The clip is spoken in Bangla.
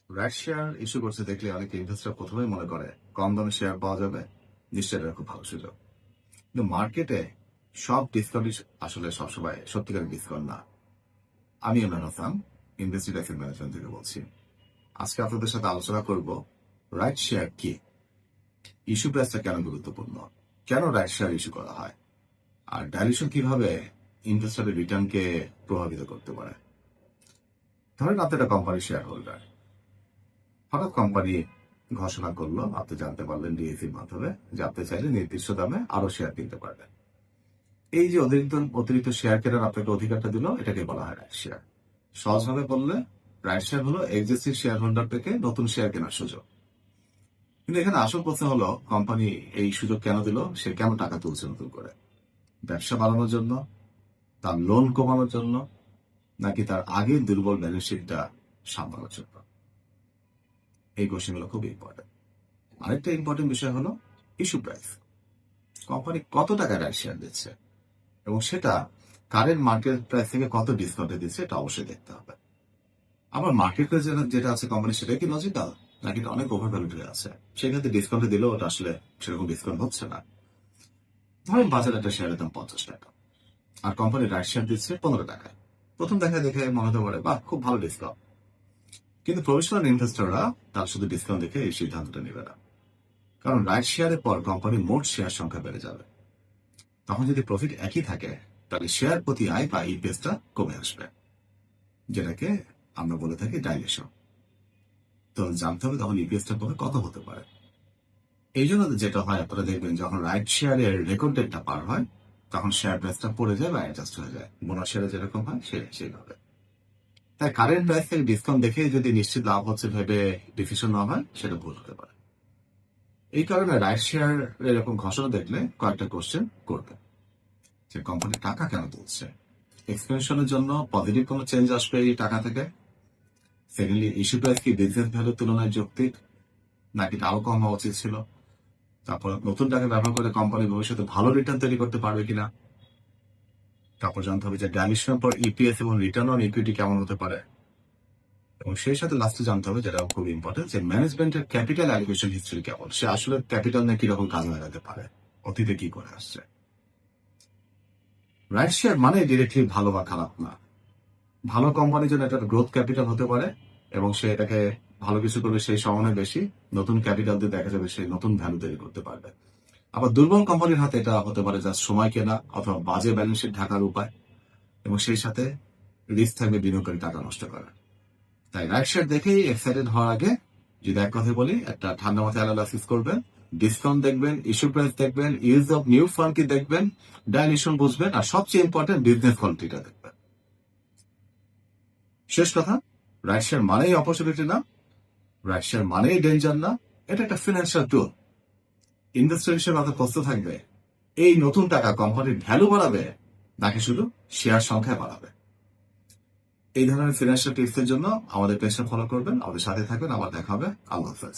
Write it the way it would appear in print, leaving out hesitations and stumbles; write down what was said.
রাইট শেয়ার ইস্যু করছে দেখলে অনেকে ইনভেস্টর প্রথমেই মনে করে কম দামে শেয়ার পাওয়া যাবে, নিশ্চয়ই এটা খুব ভালো সুযোগ। কিন্তু মার্কেটে সব ডিসকাউন্ট আসলে সবসময় সত্যিকারের ডিসকাউন্ট না। আমি ইমরান হাসান, ইনভেস্টিড অ্যাসেট ম্যানেজমেন্ট থেকে বলছি। আজকে আপনাদের সাথে আলোচনা করব রাইট শেয়ার কি, ইস্যু প্রাইসটা কেন গুরুত্বপূর্ণ, কেন রাইট শেয়ার ইস্যু করা হয়, আর ডাইলিউশন কিভাবে ইনভেস্টরের রিটার্নকে প্রভাবিত করতে পারে। ধরেন আপনি একটা কোম্পানির শেয়ার হোল্ডার, হঠাৎ কোম্পানি ঘোষণা করলো, আপনি জানতে পারলেন ডিএসির মাধ্যমে যে আপনি চাইলে নির্দিষ্ট দামে আরো শেয়ার কিনতে পারবেন। এই যে অতিরিক্ত অতিরিক্ত শেয়ার কেনার আপনাকে অধিকারটা দিল, এটাকে বলা হয় রাইট শেয়ার। সহজভাবে বললে রাইট শেয়ার হলো এক্সিস্টিং শেয়ার হোল্ডার থেকে নতুন শেয়ার কেনার সুযোগ। কিন্তু এখানে আসল প্রশ্ন হলো, কোম্পানি এই সুযোগ কেন দিল, সে কেন টাকা তুলছে নতুন করে? ব্যবসা বাড়ানোর জন্য, তার লোন কমানোর জন্য, নাকি তার আগের দুর্বল ব্যালেন্স শিটটা সামলানোর জন্য? এই কোশ্চেনগুলো খুব ইম্পর্টেন্ট। আরেকটা ইম্পর্টেন্ট বিষয় হলো ইস্যু প্রাইস। কোম্পানি কত টাকা রাইট শেয়ার দিচ্ছে এবং সেটা কারেন্ট মার্কেট প্রাইস থেকে কত ডিসকাউন্টে দিচ্ছে, এটা অবশ্যই দেখতে হবে। আবার মার্কেট প্রাইস যেটা আছে কোম্পানি, সেটা কি লজিক্যাল, নাকি এটা অনেক ওভার ভ্যালুড হয়ে আছে? সেক্ষেত্রে ডিসকাউন্টে দিলেও ওটা আসলে সেরকম ডিসকাউন্ট হচ্ছে না। ধরেন বাজারে একটা শেয়ারের দাম 50 টাকা, আর কোম্পানি রাইট শেয়ার দিচ্ছে 15 টাকায়। প্রথম দেখা দেখে মনে হতে পারে বাহ, খুব ভালো ডিসকাউন্ট। কিন্তু প্রফেশনাল ইনভেস্টররা তার শুধু ডিসকাউন্ট দেখে এই সিদ্ধান্তটা নেবে না। কারণ রাইট শেয়ারের পর কোম্পানির মোট শেয়ার সংখ্যা বেড়ে যাবে। তখন যদি প্রফিট একই থাকে, তাহলে শেয়ার প্রতি আয় বা ইপিএসটা কমে আসবে, যেটাকে আমরা বলে থাকি ডাইলেশন। তো জানতে হবে তখন ইপিএসটা কমে কত হতে পারে। এই জন্য যেটা হয়, আপনারা দেখবেন যখন রাইট শেয়ারের রেকর্ড ডেটটা পার হয়, তখন শেয়ার প্রাইসটা পড়ে যায় বা অ্যাডজাস্ট হয়ে যায়, বোনাস শেয়ারে যেরকম হয় সেইভাবে। তাই কারেন্ট প্রাইস থেকে ডিসকাউন্ট দেখে যদি নিশ্চিত লাভ হচ্ছে ভেবে ডিসিশন নেওয়া হয়, সেটা ভুল হতে পারে। এই কারণে রাইট শেয়ার এরকম ঘোষণা দেখলে কয়েকটা কোশ্চেন করবে, যে কোম্পানি টাকা কেন তুলছে, এক্সপেনশনের জন্য পজিটিভ কোনো চেঞ্জ আসবে এই টাকা থেকে, সেকেন্ডলি ইস্যু প্রাইস কি বিজনেস ভ্যালুর তুলনায় যৌক্তিক, নাকি আরো কম হওয়া উচিত ছিল, তারপর নতুন টাকা ব্যবহার করে কোম্পানি ভবিষ্যতে ভালো রিটার্ন তৈরি করতে পারবে কিনা, তারপর জানতে হবে যে ভ্যালুয়েশনের পর ইপিএস এবং রিটার্ন অন ইকুইটি কেমন হতে পারে, এবং সেই সাথে লাস্টে জানতে হবে, যেটা খুব ইম্পর্টেন্ট, যে ম্যানেজমেন্টের ক্যাপিটাল অ্যালোকেশন হিস্ট্রি কেমন, সে আসলে ক্যাপিটাল নিয়ে কিরকম কাজে লাগাতে পারে, অতীতে কি করে আসছে। রাইট শেয়ার মানে ডিরেক্টলি ভালো বা খারাপ না। ভালো কোম্পানির জন্য এটা গ্রোথ ক্যাপিটাল হতে পারে, এবং সে এটাকে ভালো কিছু করবে সেই সময় বেশি, নতুন ক্যাপিটাল দিয়ে দেখা যাবে সেই নতুন ভ্যালু তৈরি করতে পারবে। আবার দুর্বল কোম্পানির হাতে এটা হতে পারে যা সময় কেনা অথবা বাজে ব্যালেন্স শিট ঢাকার উপায়, এবং সেই সাথে রিস্ক থাকবে বিনিয়োগকারী টাকা নষ্ট করার। তাই রাইট শেয়ার দেখেই এক্সাইটেড হওয়ার আগে যদি এক কথা বলি, একটা ঠান্ডা মাথায় অ্যানালাইসিস করবেন, ডিসকাউন্ট দেখবেন, ইস্যু প্রাইস দেখবেন, ইউজ অফ নিউ ফান্ড কি দেখবেন, ডাইলিউশন বুঝবেন, আর সবচেয়ে ইম্পর্টেন্ট বিজনেস কোয়ালিটিটা দেখবেন। শেষ কথা, রাইট শেয়ার মানেই অপরচুনিটি না, রাইট শেয়ার মানেই ডেঞ্জার না। এটা একটা ফিনান্সিয়াল টুল। ইনভেস্টর হিসেবে আপনার প্রশ্ন থাকবে, এই নতুন টাকা কোম্পানির ভ্যালু বাড়াবে, নাকি শুধু শেয়ার সংখ্যা বাড়াবে? এই ধরনের ফিনান্সিয়াল টিপসের জন্য আমাদের পেজটা ফলো করবেন, আমাদের সাথে থাকবেন। আবার দেখা হবে। আল্লাহ হাফেজ।